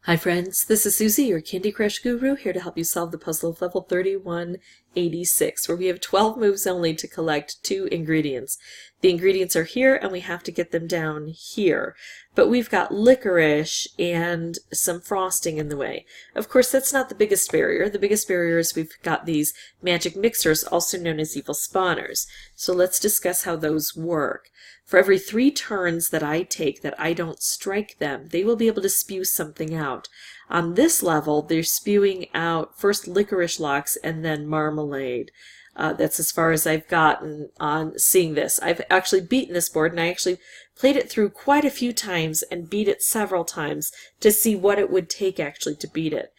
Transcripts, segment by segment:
Hi friends, this is Susie, your Candy Crush guru, here to help you solve the puzzle of level 3186, where we have 12 moves only to collect 2 ingredients. The ingredients are here and we have to get them down here. But we've got licorice and some frosting in the way. Of course, that's not the biggest barrier. The biggest barrier is we've got these magic mixers, also known as evil spawners. So let's discuss how those work. For every 3 turns that I take that I don't strike them, they will be able to spew something out. On this level, they're spewing out first licorice locks and then marmalade. That's as far as I've gotten on seeing this. I've actually beaten this board, and I actually played it through quite a few times and beat it several times to see what it would take actually to beat it.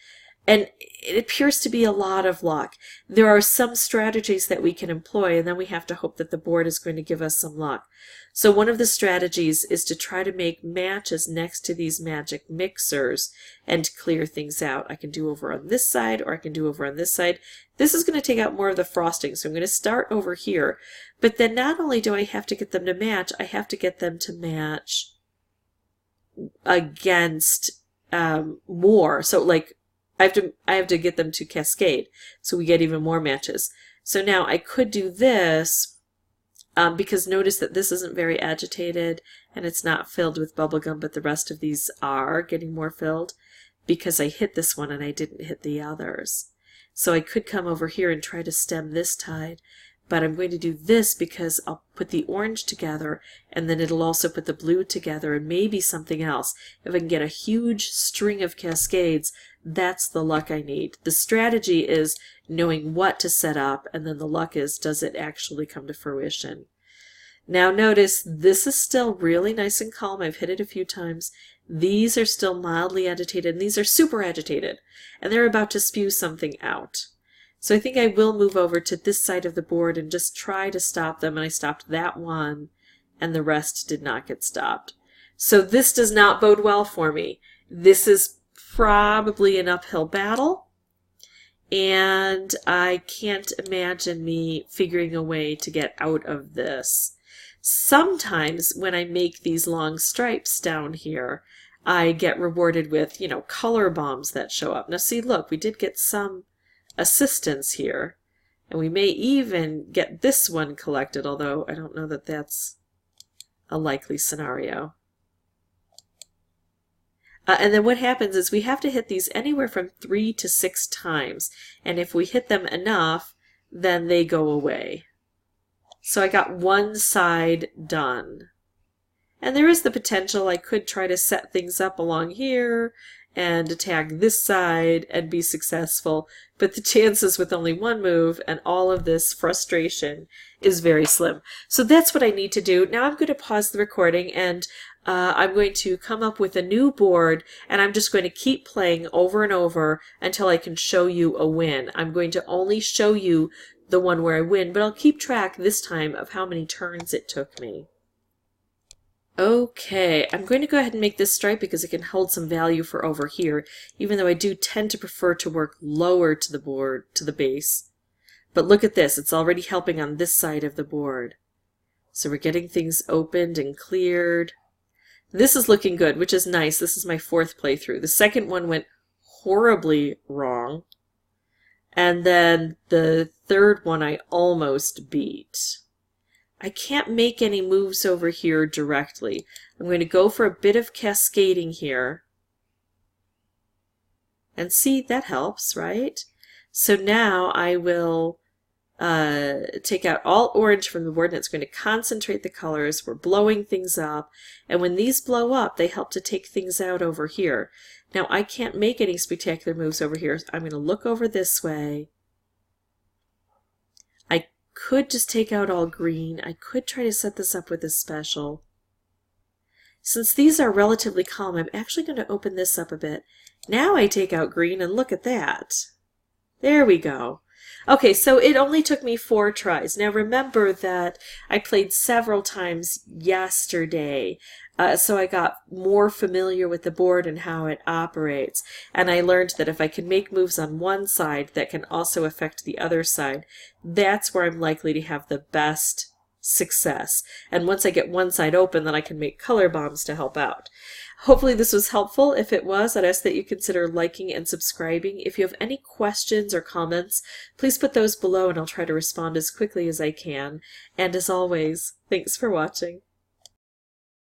And it appears to be a lot of luck. There are some strategies that we can employ, and then we have to hope that the board is going to give us some luck. So one of the strategies is to try to make matches next to these magic mixers and clear things out. I can do over on this side, or I can do over on this side. This is going to take out more of the frosting, so I'm going to start over here. But then not only do I have to get them to match, I have to get them to match against more. So like I have to get them to cascade, so we get even more matches. So now I could do this, because notice that this isn't very agitated and it's not filled with bubblegum, but the rest of these are getting more filled because I hit this one and I didn't hit the others. So I could come over here and try to stem this tide, but I'm going to do this because I'll put the orange together and then it'll also put the blue together and maybe something else. If I can get a huge string of cascades, that's the luck I need. The strategy is knowing what to set up, and then the luck is, does it actually come to fruition? Now notice this is still really nice and calm. I've hit it a few times. These are still mildly agitated, and these are super agitated, and they're about to spew something out. So I think I will move over to this side of the board and just try to stop them, and I stopped that one, and the rest did not get stopped. So this does not bode well for me. This is probably an uphill battle, and I can't imagine me figuring a way to get out of this. Sometimes when I make these long stripes down here, I get rewarded with, color bombs that show up. Now see, look, we did get some assistance here, and we may even get this one collected, although I don't know that that's a likely scenario. And then what happens is we have to hit these anywhere from 3 to 6 times, and if we hit them enough, then they go away. So I got one side done. And there is the potential I could try to set things up along here and attack this side and be successful, but the chances with only one move and all of this frustration is very slim. So that's what I need to do. Now I'm going to pause the recording, and I'm going to come up with a new board, and I'm just going to keep playing over and over until I can show you a win. I'm going to only show you the one where I win, but I'll keep track this time of how many turns it took me. Okay, I'm going to go ahead and make this stripe because it can hold some value for over here, even though I do tend to prefer to work lower to the board, to the base. But look at this, it's already helping on this side of the board. So we're getting things opened and cleared. This is looking good, which is nice. This is my 4th playthrough. The second one went horribly wrong. And then the third one I almost beat. I can't make any moves over here directly. I'm going to go for a bit of cascading here. And see, that helps, right? So now I will take out all orange from the board, and it's going to concentrate the colors. We're blowing things up, and when these blow up, they help to take things out over here. Now I can't make any spectacular moves over here. I'm going to look over this way. I could just take out all green. I could try to set this up with a special. Since these are relatively calm, I'm actually going to open this up a bit. Now I take out green, and look at that. There we go. Okay, so it only took me 4 tries. Now remember that I played several times yesterday, so I got more familiar with the board and how it operates. And I learned that if I can make moves on one side that can also affect the other side, that's where I'm likely to have the best success. And once I get one side open, then I can make color bombs to help out. Hopefully this was helpful. If it was, I'd ask that you consider liking and subscribing. If you have any questions or comments, please put those below and I'll try to respond as quickly as I can. And as always, thanks for watching.